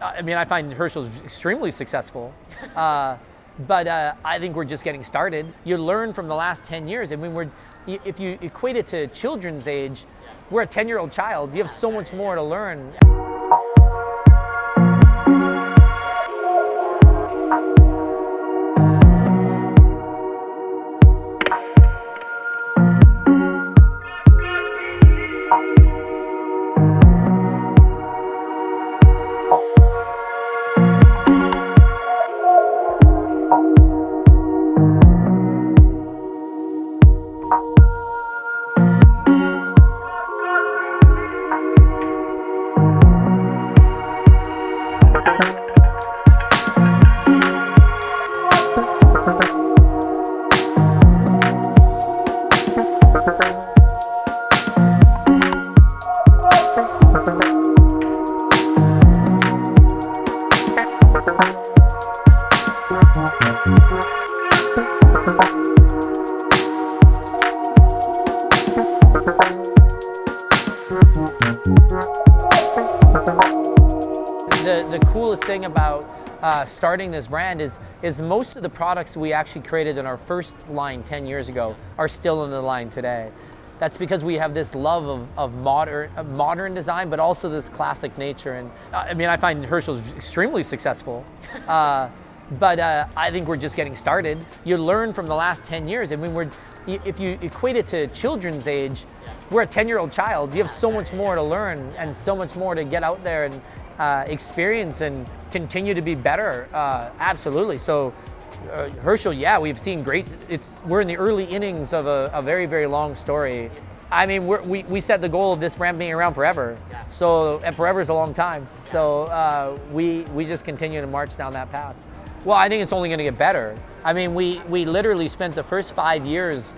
I mean, I find Herschel's extremely successful, but I think we're just getting started. You learn from the last 10 years. I mean, if you equate it to children's age, we're a 10-year-old child. You have so much more to learn. The coolest thing about starting this brand is most of the products we actually created in our first line 10 years ago are still in the line today. That's because we have this love of modern design, but also this classic nature. And I mean, I find Herschel's extremely successful, but I think we're just getting started. You learn from the last 10 years. I mean, if you equate it to children's age, we're a 10-year-old child. You have so much more to learn and so much more to get out there and experience and continue to be better. Absolutely. So Herschel, yeah, we've seen great. We're in the early innings of a very, very long story. I mean, we set the goal of this brand being around forever. So, and forever is a long time. So we just continue to march down that path. Well, I think it's only going to get better. I mean, we literally spent the first 5 years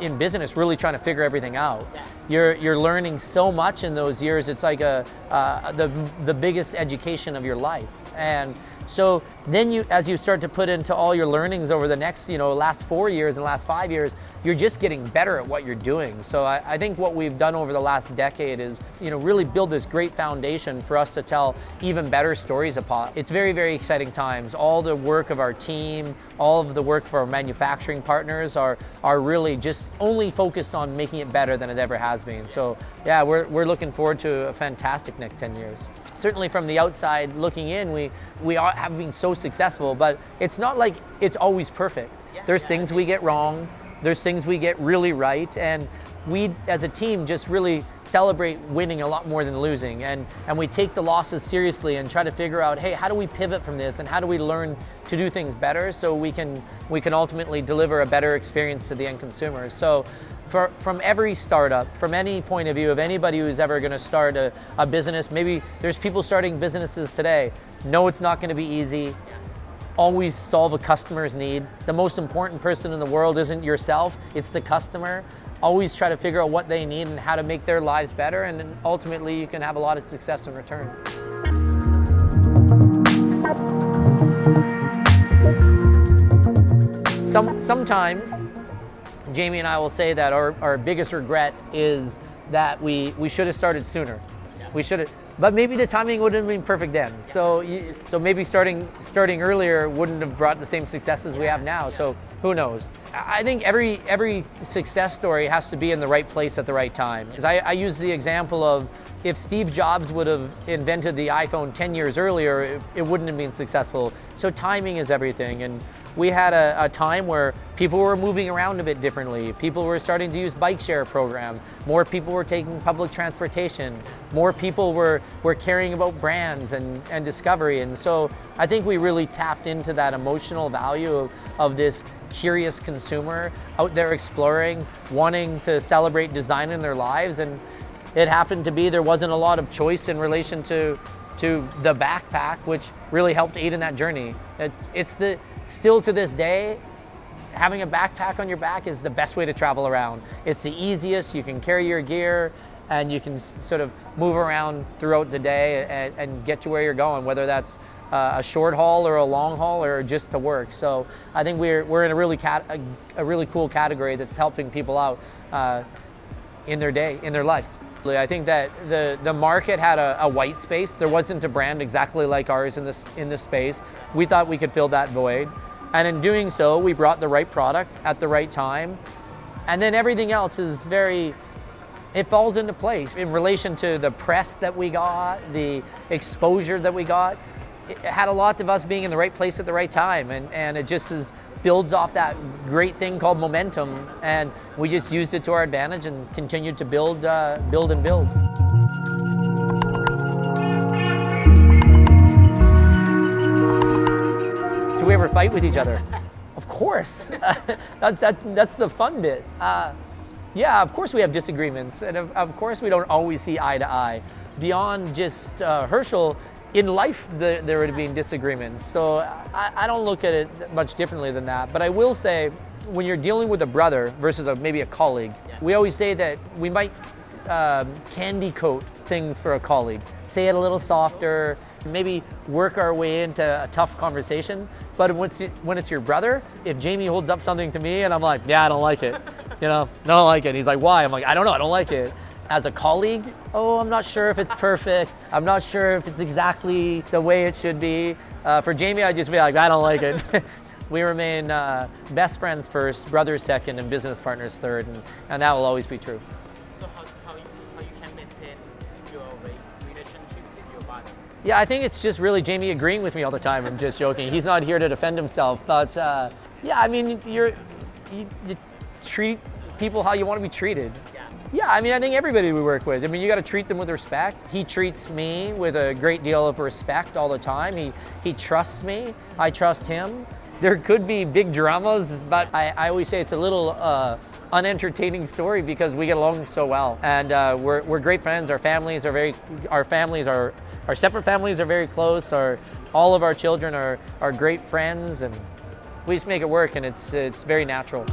in business really trying to figure everything out. You're learning so much in those years. It's like the biggest education of your life. And so then as you start to put into all your learnings over the next, last 4 years and last 5 years, you're just getting better at what you're doing. So I think what we've done over the last decade is, really build this great foundation for us to tell even better stories upon. It's very, very exciting times. All the work of our team, all of the work for our manufacturing partners are really just only focused on making it better than it ever has been. So yeah, we're looking forward to a fantastic next 10 years. Certainly from the outside looking in, we have been so successful, but it's not like it's always perfect. There's things we get wrong, there's things we get really right, and we as a team just really celebrate winning a lot more than losing, and we take the losses seriously and try to figure out, hey, how do we pivot from this and how do we learn to do things better so we can ultimately deliver a better experience to the end consumer. So from every startup, from any point of view of anybody who's ever going to start a business, maybe there's people starting businesses today. No, it's not going to be easy. Always solve a customer's need. The most important person in the world isn't yourself, it's the customer. Always try to figure out what they need and how to make their lives better, and then ultimately you can have a lot of success in return. Sometimes Jamie and I will say that our biggest regret is that we should have started sooner. We should have, but maybe the timing wouldn't have been perfect then. So maybe starting earlier wouldn't have brought the same successes we have now. So who knows? I think every success story has to be in the right place at the right time. As I use the example of if Steve Jobs would have invented the iPhone 10 years earlier, it wouldn't have been successful. So timing is everything. And we had a time where people were moving around a bit differently. People were starting to use bike share programs. More people were taking public transportation. More people were caring about brands and discovery. And so I think we really tapped into that emotional value of this curious consumer out there exploring, wanting to celebrate design in their lives. And it happened to be there wasn't a lot of choice in relation to the backpack, which really helped aid in that journey. Still to this day, having a backpack on your back is the best way to travel around. It's the easiest, you can carry your gear, and you can sort of move around throughout the day and get to where you're going, whether that's a short haul or a long haul or just to work. So I think we're in a really cool category that's helping people out in their day, in their lives. I think that the market had a white space. There wasn't a brand exactly like ours in this space. We thought we could fill that void. And in doing so, we brought the right product at the right time. And then everything else is it falls into place. In relation to the press that we got, the exposure that we got, it had a lot of us being in the right place at the right time. And it just builds off that great thing called momentum. And we just used it to our advantage and continued to build and build. Do we ever fight with each other? Of course. That's the fun bit. Yeah, of course we have disagreements, and of course we don't always see eye to eye. Beyond just Herschel, in life there would have been disagreements. So I don't look at it much differently than that. But I will say, when you're dealing with a brother versus maybe a colleague, we always say that we might candy coat things for a colleague. Say it a little softer, maybe work our way into a tough conversation. But when it's your brother, if Jamie holds up something to me and I'm like, yeah, I don't like it, I don't like it. He's like, why? I'm like, I don't know, I don't like it. As a colleague, I'm not sure if it's perfect. I'm not sure if it's exactly the way it should be. For Jamie, I'd just be like, I don't like it. We remain best friends first, brothers second, and business partners third, and that will always be true. So how you can maintain your relationship with your partner? Yeah, I think it's just really Jamie agreeing with me all the time. I'm just joking. He's not here to defend himself, but yeah, I mean, you treat people how you want to be treated. Yeah, I mean, I think everybody we work with, you got to treat them with respect. He treats me with a great deal of respect all the time. He trusts me. I trust him. There could be big dramas, but I always say it's a little unentertaining story because we get along so well. And we're great friends. Our separate families are very close. All of our children are great friends, and we just make it work, and it's very natural.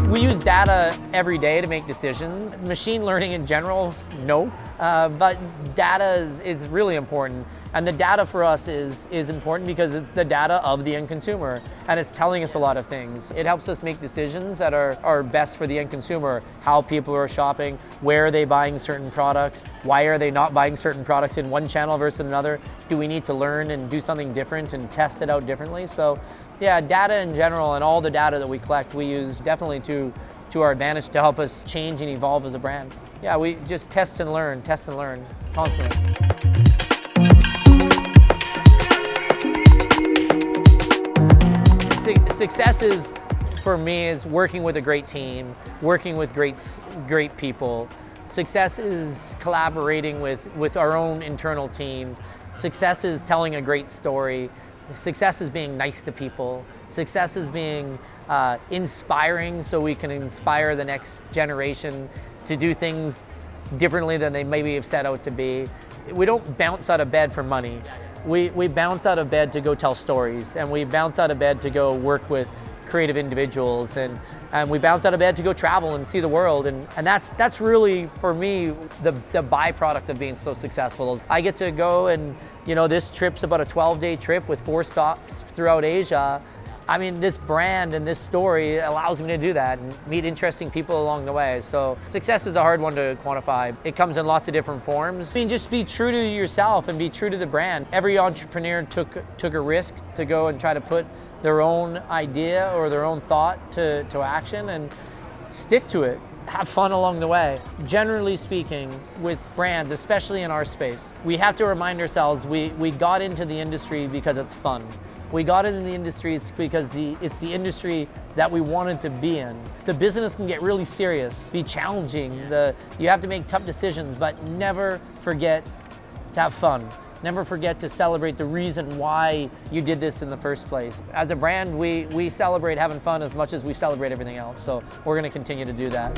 We use data every day to make decisions. Machine learning in general, no. But data is really important. And the data for us is important because it's the data of the end consumer. And it's telling us a lot of things. It helps us make decisions that are best for the end consumer. How people are shopping, where are they buying certain products, why are they not buying certain products in one channel versus another? Do we need to learn and do something different and test it out differently? So yeah, data in general and all the data that we collect, we use definitely to our advantage to help us change and evolve as a brand. Yeah, we just test and learn constantly. Success is, for me, is working with a great team, working with great people. Success is collaborating with our own internal teams. Success is telling a great story. Success is being nice to people. Success is being inspiring, so we can inspire the next generation to do things differently than they maybe have set out to be. We don't bounce out of bed for money. We bounce out of bed to go tell stories, and we bounce out of bed to go work with creative individuals, and we bounce out of bed to go travel and see the world, and that's really, for me, the byproduct of being so successful. I get to go, and this trip's about a 12-day trip with 4 stops throughout Asia. I mean, this brand and this story allows me to do that and meet interesting people along the way. So success is a hard one to quantify. It comes in lots of different forms. I mean, just be true to yourself and be true to the brand. Every entrepreneur took a risk to go and try to put their own idea or their own thought to action, and stick to it. Have fun along the way. Generally speaking, with brands, especially in our space, we have to remind ourselves we got into the industry because it's fun. We got into the industry because it's the industry that we wanted to be in. The business can get really serious, be challenging. You have to make tough decisions, but never forget to have fun. Never forget to celebrate the reason why you did this in the first place. As a brand, we celebrate having fun as much as we celebrate everything else. So we're going to continue to do that.